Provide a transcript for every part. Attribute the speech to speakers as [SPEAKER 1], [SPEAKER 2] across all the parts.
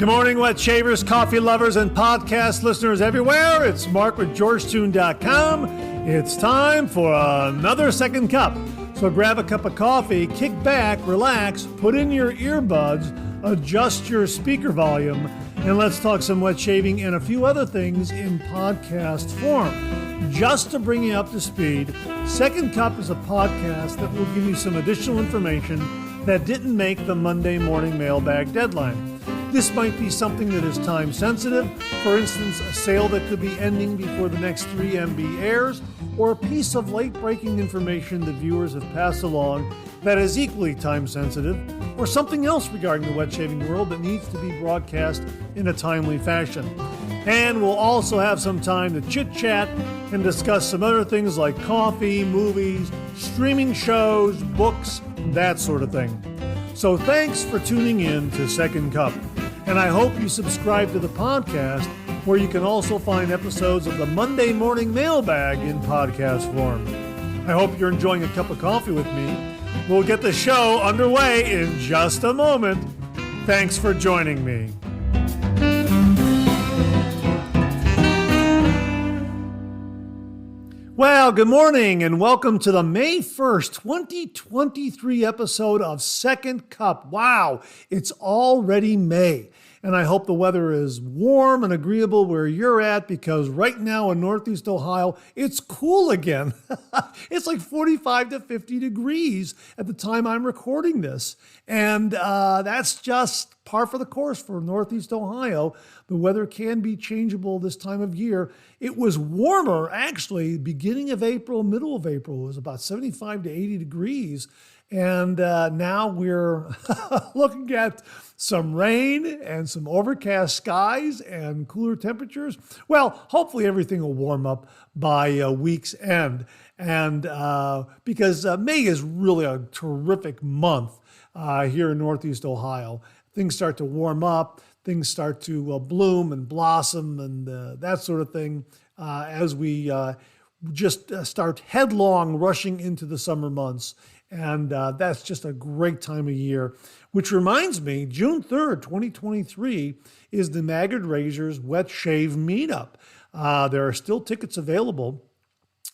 [SPEAKER 1] Good morning, wet shavers, coffee lovers, and podcast listeners everywhere. It's Mark with GeorgeToon.com. It's time for another second cup. So grab a cup of coffee, kick back, relax, put in your earbuds, adjust your speaker volume, and let's talk some wet shaving and a few other things in podcast form. Just to bring you up to speed, Second Cup is a podcast that will give you some additional information that didn't make the Monday morning mailbag deadline. This might be something that is time sensitive, for instance, a sale that could be ending before the next 3MB airs, or a piece of late-breaking information the viewers have passed along that is equally time sensitive, or something else regarding the wet shaving world that needs to be broadcast in a timely fashion. And we'll also have some time to chit-chat and discuss some other things like coffee, movies, streaming shows, books, that sort of thing. So thanks for tuning in to Second Cup. And I hope you subscribe to the podcast, where you can also find episodes of the Monday morning mailbag in podcast form. I hope you're enjoying a cup of coffee with me. We'll get the show underway in just a moment. Thanks for joining me. Well, good morning and welcome to the May 1st, 2023 episode of Second Cup. Wow, it's already May. And I hope the weather is warm and agreeable where you're at, because right now in Northeast Ohio, it's cool again. It's like 45 to 50 degrees at the time I'm recording this. And that's just par for the course for Northeast Ohio. The weather can be changeable this time of year. It was warmer, actually, beginning of April, middle of April. It was about 75 to 80 degrees. And now we're looking at some rain and some overcast skies and cooler temperatures. Well, hopefully everything will warm up by week's end. And because May is really a terrific month here in Northeast Ohio. Things start to warm up, things start to bloom and blossom and that sort of thing as we just start headlong rushing into the summer months. And that's just a great time of year, which reminds me, June 3rd, 2023 is the Maggard Razors Wet Shave Meetup. There are still tickets available.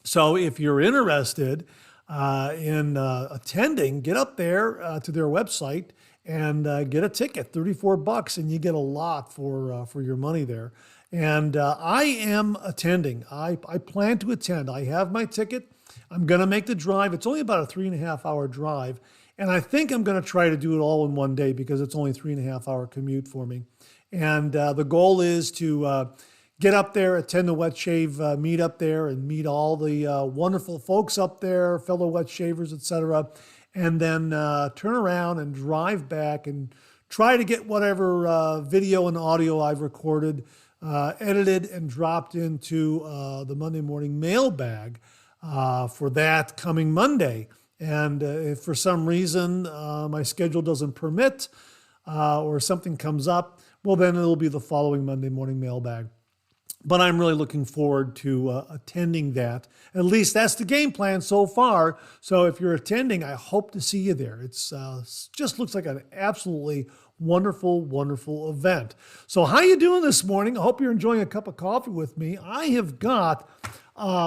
[SPEAKER 1] So if you're interested in attending, get up there to their website and get a ticket, $34, and you get a lot for your money there. And I am attending. I plan to attend. I have my ticket. I'm going to make the drive. It's only about a 3.5-hour drive. And I think I'm going to try to do it all in one day because it's only a 3.5-hour commute for me. And the goal is to get up there, attend the Wet Shave meetup there and meet all the wonderful folks up there, fellow wet shavers, etc. And then turn around and drive back and try to get whatever video and audio I've recorded, edited and dropped into the Monday morning mailbag for that coming Monday. And if for some reason my schedule doesn't permit or something comes up, well, then it'll be the following Monday morning mailbag. But I'm really looking forward to attending that. At least that's the game plan so far. So if you're attending, I hope to see you there. It's just looks like an absolutely wonderful, wonderful event. So how you doing this morning? I hope you're enjoying a cup of coffee with me. I have got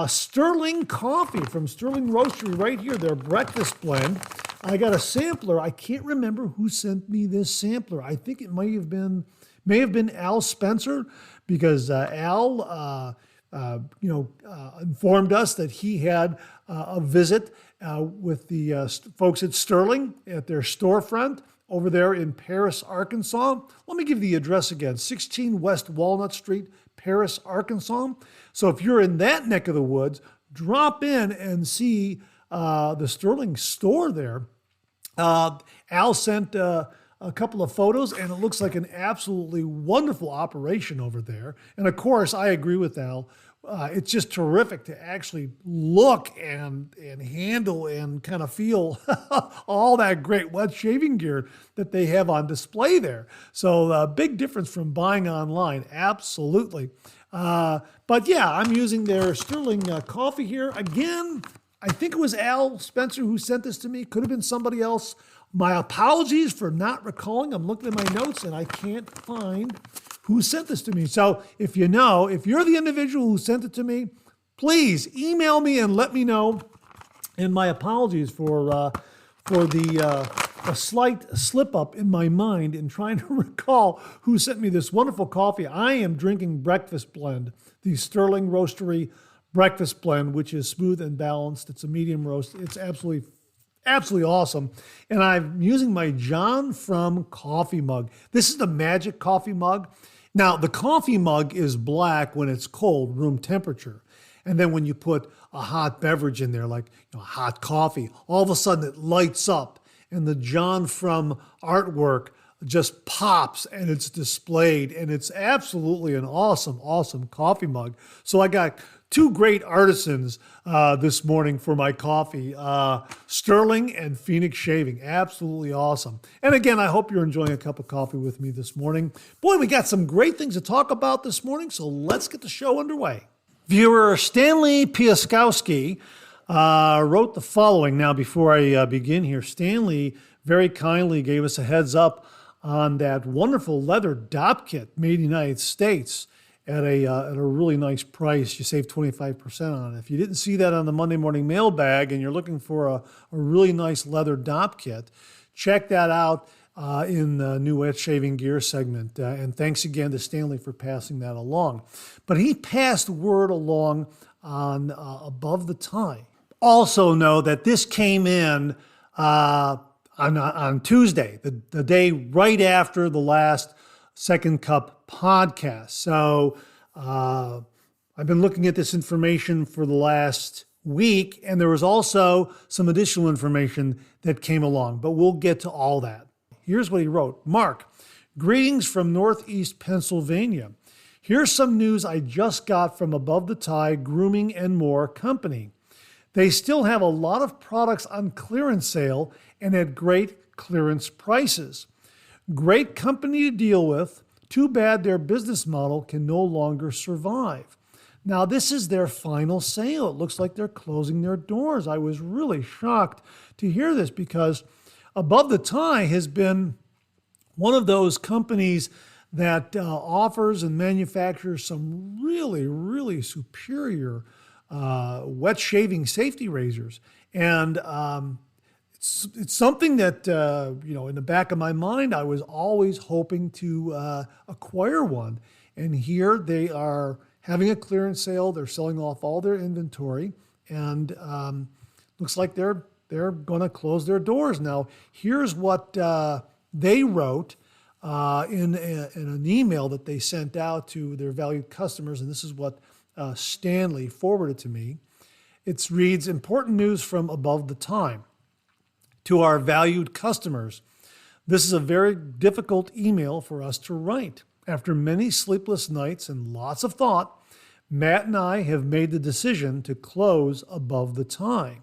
[SPEAKER 1] Sterling Coffee from Sterling Roastery right here, their breakfast blend. I got a sampler. I can't remember who sent me this sampler. I think it may have been Al Spencer, because Al informed us that he had a visit with the folks at Sterling at their storefront over there in Paris, Arkansas. Let me give the address again, 16 West Walnut Street, Paris, Arkansas. So if you're in that neck of the woods, drop in and see the Sterling store there. Al sent a couple of photos, and it looks like an absolutely wonderful operation over there. And of course, I agree with Al. It's just terrific to actually look and handle and kind of feel all that great wet shaving gear that they have on display there. So big difference from buying online, absolutely. But yeah, I'm using their Sterling coffee here. Again, I think it was Al Spencer who sent this to me. Could have been somebody else. My apologies for not recalling. I'm looking at my notes and I can't find who sent this to me. So if you know, if you're the individual who sent it to me, please email me and let me know. And my apologies for the a slight slip up in my mind in trying to recall who sent me this wonderful coffee. I am drinking Breakfast Blend, the Sterling Roastery Breakfast Blend, which is smooth and balanced. It's a medium roast. It's absolutely awesome. And I'm using my John From coffee mug. This is the magic coffee mug. Now, the coffee mug is black when it's cold, room temperature. And then when you put a hot beverage in there, like hot coffee, all of a sudden it lights up and the John From artwork just pops and it's displayed. And it's absolutely an awesome, awesome coffee mug. So I got two great artisans this morning for my coffee, Sterling and Phoenix Shaving. Absolutely awesome. And again, I hope you're enjoying a cup of coffee with me this morning. Boy, we got some great things to talk about this morning, so let's get the show underway. Viewer Stanley Piaskowski wrote the following. Now, before I begin here, Stanley very kindly gave us a heads up on that wonderful leather dop kit made in the United States at a really nice price. You save 25% on it. If you didn't see that on the Monday morning mailbag and you're looking for a really nice leather dop kit, check that out in the new wet shaving gear segment. And thanks again to Stanley for passing that along. But he passed word along on Above the Tie. Also know that this came in on Tuesday, the day right after the last Second Cup podcast. So I've been looking at this information for the last week, and there was also some additional information that came along, but we'll get to all that. Here's what he wrote. Mark, greetings from Northeast Pennsylvania. Here's some news I just got from Above the Tie Grooming and More Company. They still have a lot of products on clearance sale and at great clearance prices. Great company to deal with. Too bad their business model can no longer survive. Now, this is their final sale. It looks like they're closing their doors. I was really shocked to hear this because Above the Tie has been one of those companies that offers and manufactures some really, really superior wet shaving safety razors. And it's something that, in the back of my mind, I was always hoping to acquire one. And here they are having a clearance sale. They're selling off all their inventory. And looks like they're going to close their doors. Now, here's what they wrote in an email that they sent out to their valued customers. And this is what Stanley forwarded to me. It reads, important news from Above the Tie. To our valued customers, this is a very difficult email for us to write. After many sleepless nights and lots of thought, Matt and I have made the decision to close Above the Tie.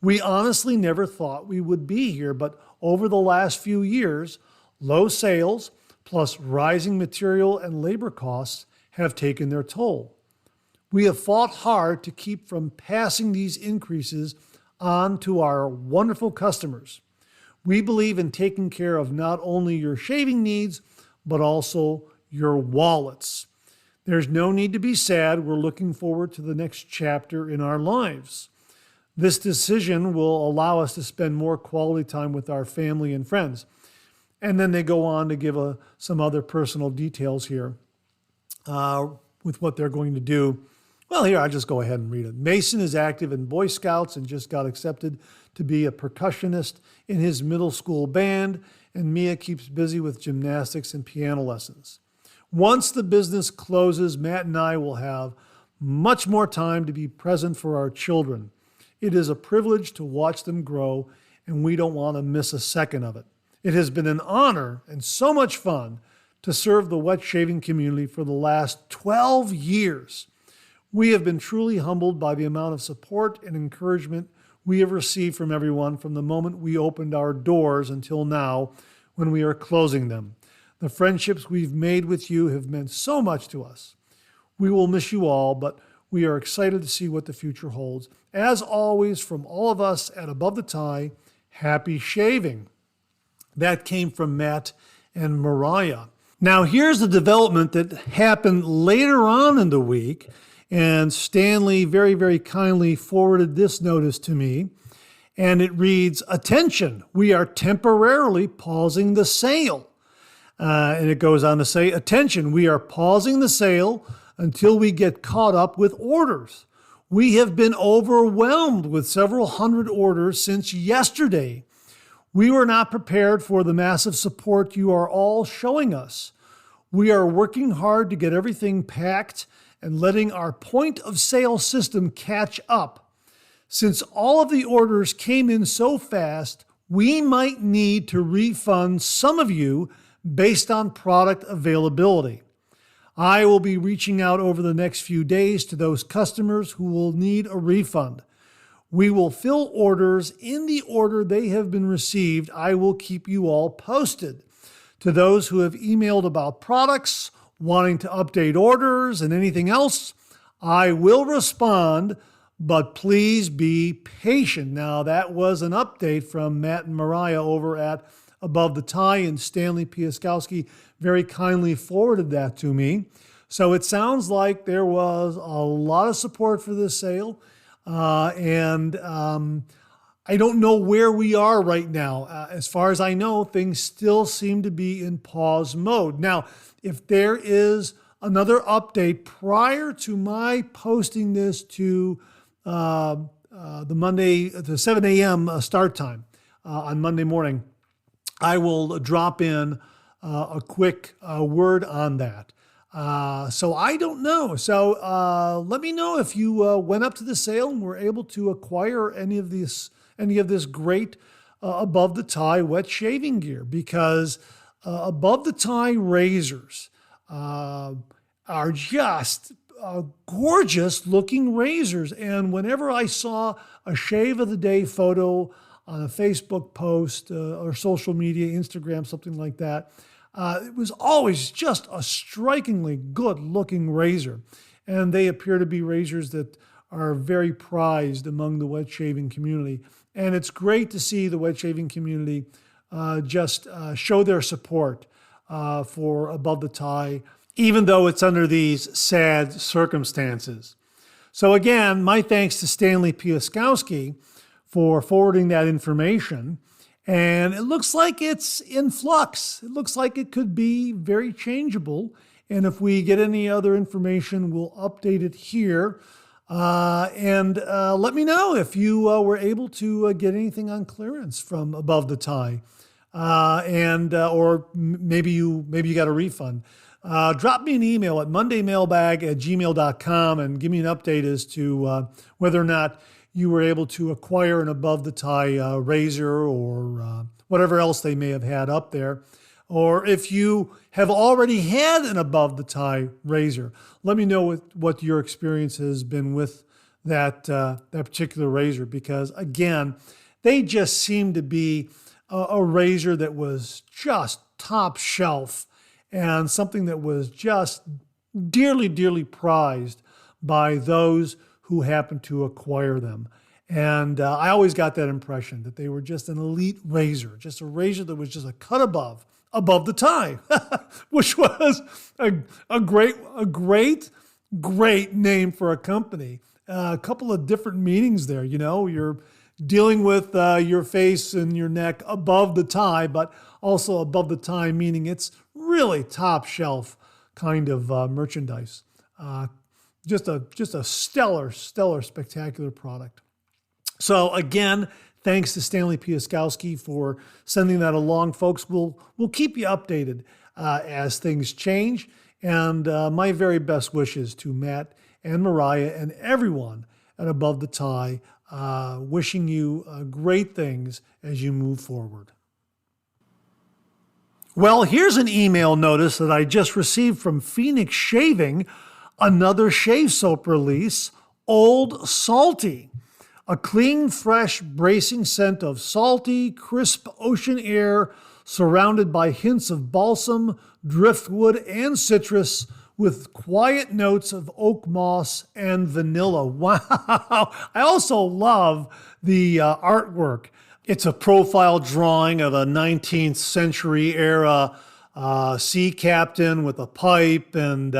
[SPEAKER 1] We honestly never thought we would be here, but over the last few years, low sales plus rising material and labor costs have taken their toll. We have fought hard to keep from passing these increases on to our wonderful customers. We believe in taking care of not only your shaving needs, but also your wallets. There's no need to be sad. We're looking forward to the next chapter in our lives. This decision will allow us to spend more quality time with our family and friends. And then they go on to give some other personal details here with what they're going to do. Well, here, I'll just go ahead and read it. Mason is active in Boy Scouts and just got accepted to be a percussionist in his middle school band, and Mia keeps busy with gymnastics and piano lessons. Once the business closes, Matt and I will have much more time to be present for our children. It is a privilege to watch them grow, and we don't want to miss a second of it. It has been an honor and so much fun to serve the wet shaving community for the last 12 years. We have been truly humbled by the amount of support and encouragement we have received from everyone from the moment we opened our doors until now when we are closing them. The friendships we've made with you have meant so much to us. We will miss you all, but We are excited to see what the future holds. As always, from all of us at Above the Tie, happy shaving. That came from Matt and Mariah. Now, here's the development that happened later on in the week, and Stanley very, very kindly forwarded this notice to me, and it reads, "Attention, we are temporarily pausing the sale." And it goes on to say, "Attention, we are pausing the sale until we get caught up with orders. We have been overwhelmed with several hundred orders since yesterday. We were not prepared for the massive support you are all showing us. We are working hard to get everything packed and letting our point of sale system catch up. Since all of the orders came in so fast, we might need to refund some of you based on product availability. I will be reaching out over the next few days to those customers who will need a refund. We will fill orders in the order they have been received. I will keep you all posted. To those who have emailed about products, wanting to update orders, and anything else, I will respond, but please be patient." Now, that was an update from Matt and Mariah over at Above the Tie, and Stanley Piaskowski very kindly forwarded that to me. So it sounds like there was a lot of support for this sale. And I don't know where we are right now. As far as I know, things still seem to be in pause mode. Now, if there is another update prior to my posting this to the 7 a.m. Start time on Monday morning, I will drop in a quick word on that. So I don't know. So let me know if you went up to the sale and were able to acquire any of this great Above the Tie wet shaving gear, because Above the Tie razors are just gorgeous looking razors. And whenever I saw a shave of the day photo on a Facebook post or social media, Instagram, something like that, it was always just a strikingly good-looking razor. And they appear to be razors that are very prized among the wet shaving community. And it's great to see the wet shaving community just show their support for Above the Tie, even though it's under these sad circumstances. So again, my thanks to Stanley Piaskowski for forwarding that information. And it looks like it's in flux. It looks like it could be very changeable. And if we get any other information, we'll update it here. And let me know if you were able to get anything on clearance from Above the Tie, or maybe you got a refund. Drop me an email at mondaymailbag@gmail.com and give me an update as to whether or not you were able to acquire an Above the Tie razor or whatever else they may have had up there. Or if you have already had an Above the Tie razor, let me know what your experience has been with that particular razor, because again, they just seem to be a razor that was just top shelf and something that was just dearly, dearly prized by those who happened to acquire them. And I always got that impression that they were just an elite razor, just a razor that was just a cut above the tie, which was a great name for a company. A couple of different meanings there. You know, you're dealing with your face and your neck above the tie, but also above the tie, meaning it's really top shelf kind of merchandise. Just a stellar, spectacular product. So again, thanks to Stanley Piaskowski for sending that along, folks. We'll keep you updated as things change. And my very best wishes to Matt and Mariah and everyone at Above the Tie, wishing you great things as you move forward. Well, here's an email notice that I just received from Phoenix Shaving, another shave soap release, Old Salty. A clean, fresh, bracing scent of salty, crisp ocean air surrounded by hints of balsam, driftwood, and citrus with quiet notes of oak moss and vanilla. Wow. I also love the artwork. It's a profile drawing of a 19th century era sea captain with a pipe and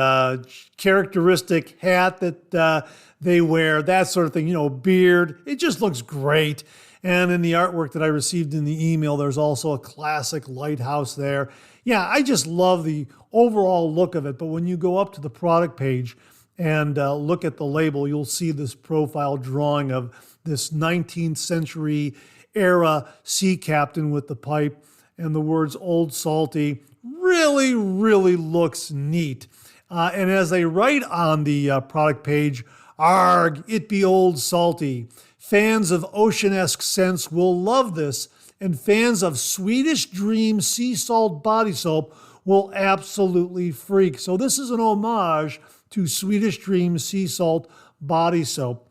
[SPEAKER 1] characteristic hat that they wear, that sort of thing, beard. It just looks great. And in the artwork that I received in the email, there's also a classic lighthouse there. Yeah, I just love the overall look of it. But when you go up to the product page and look at the label, you'll see this profile drawing of this 19th century era sea captain with the pipe and the words Old Salty. Really, really looks neat. And as they write on the product page, "Arg, it be Old Salty. Fans of ocean-esque scents will love this, and fans of Swedish Dream sea salt body soap will absolutely freak." So this is an homage to Swedish Dream sea salt body soap.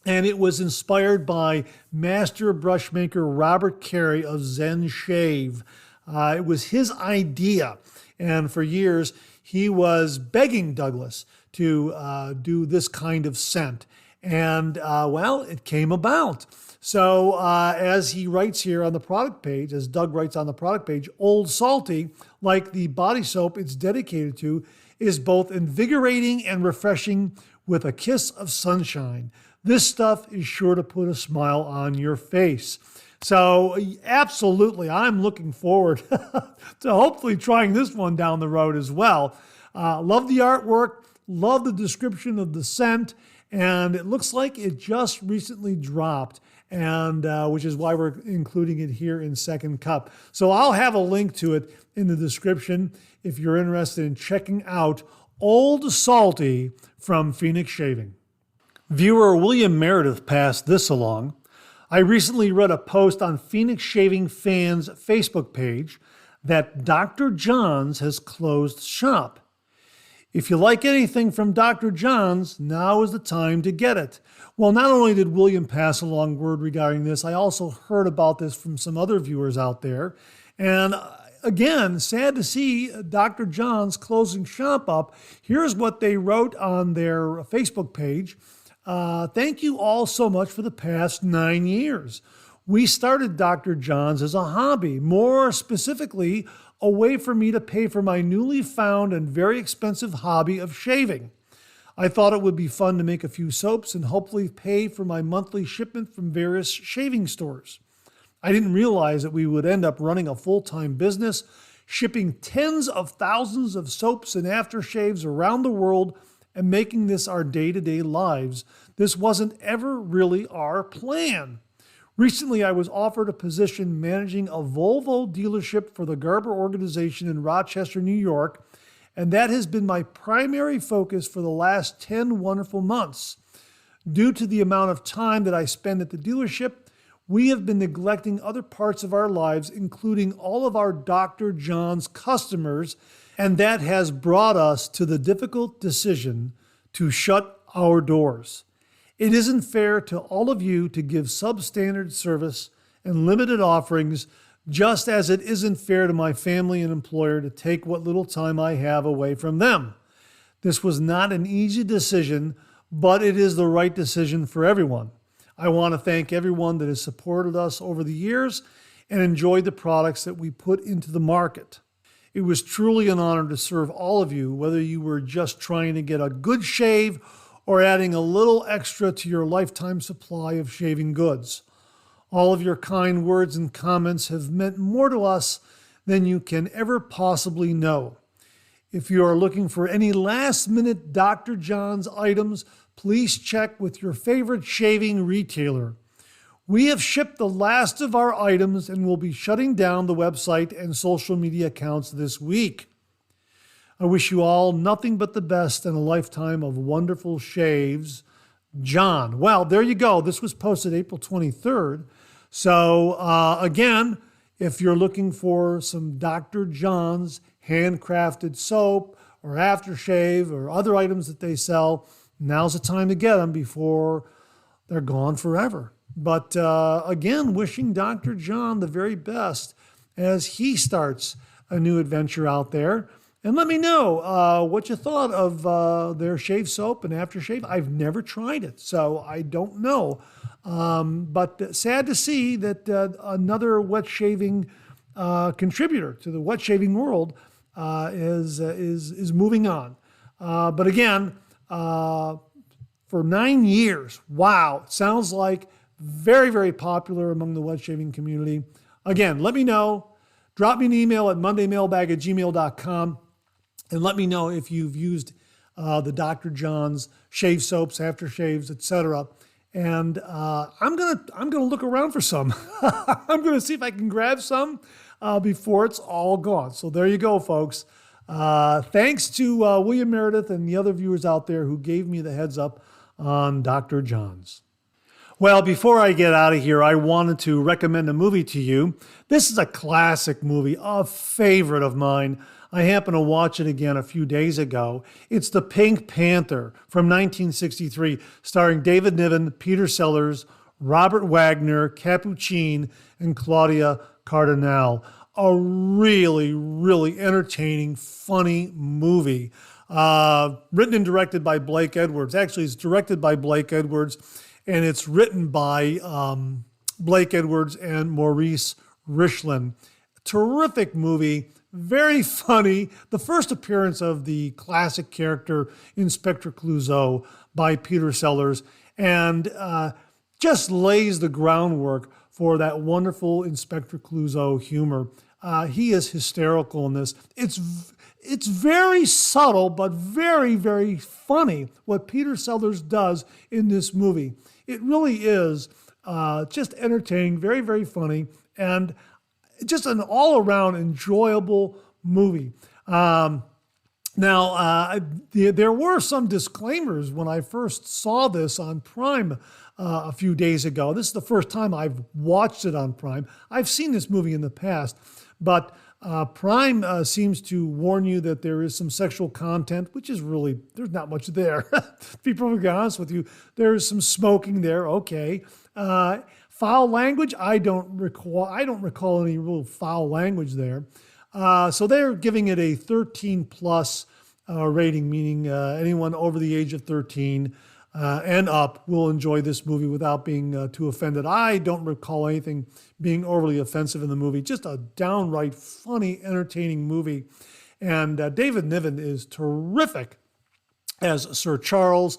[SPEAKER 1] And it was inspired by master brushmaker Robert Carey of Zen Shave. It was his idea. And for years, he was begging Douglas to do this kind of scent. And, well, it came about. So as he writes here on the product page, as Doug writes on the product page, Old Salty, like the body soap it's dedicated to, is both invigorating and refreshing with a kiss of sunshine. This stuff is sure to put a smile on your face. So absolutely, I'm looking forward to hopefully trying this one down the road as well. Love the artwork, love the description of the scent, and it looks like it just recently dropped, and which is why we're including it here in Second Cup. So I'll have a link to it in the description if you're interested in checking out Old Salty from Phoenix Shaving. Viewer William Meredith passed this along. I recently read a post on Phoenix Shaving fans' Facebook page that Dr. John's has closed shop. If you like anything from Dr. John's, now is the time to get it. Well, not only did William pass along word regarding this, I also heard about this from some other viewers out there. And again, sad to see Dr. John's closing shop up. Here's what they wrote on their Facebook page. Thank you all so much for the past 9 years. We started Dr. John's as a hobby, more specifically, a way for me to pay for my newly found and very expensive hobby of shaving. I thought it would be fun to make a few soaps and hopefully pay for my monthly shipment from various shaving stores. I didn't realize that we would end up running a full-time business, shipping tens of thousands of soaps and aftershaves around the world and making this our day-to-day lives. This wasn't ever really our plan. Recently, I was offered a position managing a Volvo dealership for the Garber organization in Rochester, New York, and that has been my primary focus for the last 10 wonderful months. Due to the amount of time that I spend at the dealership, we have been neglecting other parts of our lives, including all of our Dr. John's customers, and that has brought us to the difficult decision to shut our doors. It isn't fair to all of you to give substandard service and limited offerings, just as it isn't fair to my family and employer to take what little time I have away from them. This was not an easy decision, but it is the right decision for everyone. I want to thank everyone that has supported us over the years and enjoyed the products that we put into the market. It was truly an honor to serve all of you, whether you were just trying to get a good shave or adding a little extra to your lifetime supply of shaving goods. All of your kind words and comments have meant more to us than you can ever possibly know. If you are looking for any last-minute Dr. John's items, please check with your favorite shaving retailer. We have shipped the last of our items and will be shutting down the website and social media accounts this week. I wish you all nothing but the best and a lifetime of wonderful shaves. John. Well, there you go. This was posted April 23rd. So again, if you're looking for some Dr. John's handcrafted soap or aftershave or other items that they sell, now's the time to get them before they're gone forever. But again, wishing Dr. John the very best as he starts a new adventure out there. And let me know what you thought of their shave soap and aftershave. I've never tried it, so I don't know. But sad to see that another wet shaving contributor to the wet shaving world is moving on. But again, for 9 years, wow, it sounds like very, very popular among the wet shaving community. Again, let me know. Drop me an email at mondaymailbag@gmail.com and let me know if you've used the Dr. John's shave soaps, aftershaves, etc. And I'm gonna look around for some. I'm gonna see if I can grab some before it's all gone. So there you go, folks. Thanks to William Meredith and the other viewers out there who gave me the heads up on Dr. John's. Well, before I get out of here, I wanted to recommend a movie to you. This is a classic movie, a favorite of mine. I happened to watch it again a few days ago. It's The Pink Panther from 1963, starring David Niven, Peter Sellers, Robert Wagner, Capuchin, and Claudia Cardinale. A really, really entertaining, funny movie. Written and directed by Blake Edwards. Actually, it's directed by Blake Edwards, and it's written by Blake Edwards and Maurice Richland. Terrific movie, very funny. The first appearance of the classic character Inspector Clouseau by Peter Sellers, and just lays the groundwork for that wonderful Inspector Clouseau humor. He is hysterical in this. It's very subtle, but very, very funny what Peter Sellers does in this movie. It really is just entertaining, very, very funny, and just an all-around enjoyable movie. Now, there were some disclaimers when I first saw this on Prime a few days ago. This is the first time I've watched it on Prime. I've seen this movie in the past, but Prime seems to warn you that there is some sexual content, which is really, there's not much there. To be perfectly honest with you, there's some smoking there, okay. Foul language, I don't recall any real foul language there. So they're giving it a 13 plus rating, meaning anyone over the age of 13 and up will enjoy this movie without being too offended. I don't recall anything being overly offensive in the movie. Just a downright funny, entertaining movie. And David Niven is terrific as Sir Charles.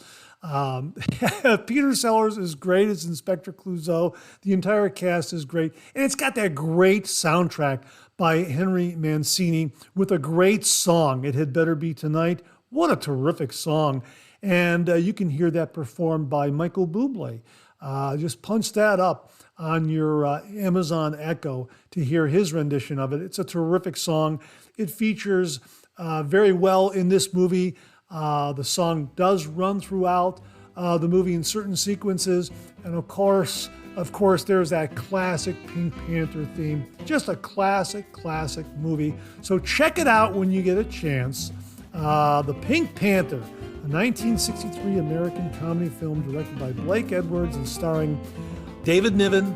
[SPEAKER 1] Peter Sellers is great as Inspector Clouseau. The entire cast is great. And it's got that great soundtrack by Henry Mancini with a great song, It Had Better Be Tonight. What a terrific song. And you can hear that performed by Michael Bublé. Just punch that up on your Amazon Echo to hear his rendition of it. It's a terrific song. It features very well in this movie. The song does run throughout the movie in certain sequences. And of course, there's that classic Pink Panther theme. Just a classic movie. So check it out when you get a chance. The Pink Panther, a 1963 American comedy film directed by Blake Edwards and starring David Niven,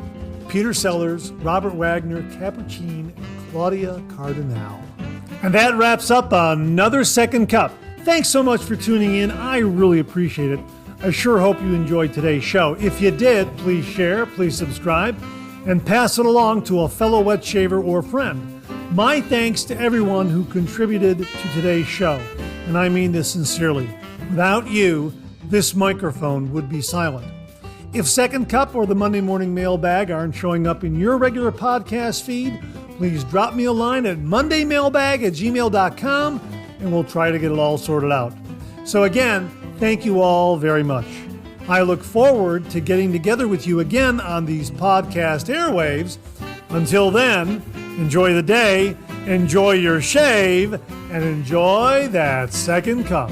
[SPEAKER 1] Peter Sellers, Robert Wagner, Capuchin, and Claudia Cardinale. And that wraps up another Second Cup. Thanks so much for tuning in. I really appreciate it. I sure hope you enjoyed today's show. If you did, please share, please subscribe, and pass it along to a fellow wet shaver or friend. My thanks to everyone who contributed to today's show, and I mean this sincerely. Without you, this microphone would be silent. If Second Cup or the Monday Morning Mailbag aren't showing up in your regular podcast feed, please drop me a line at mondaymailbag@gmail.com, and we'll try to get it all sorted out. So again, thank you all very much. I look forward to getting together with you again on these podcast airwaves. Until then, enjoy the day, enjoy your shave, and enjoy that second cup.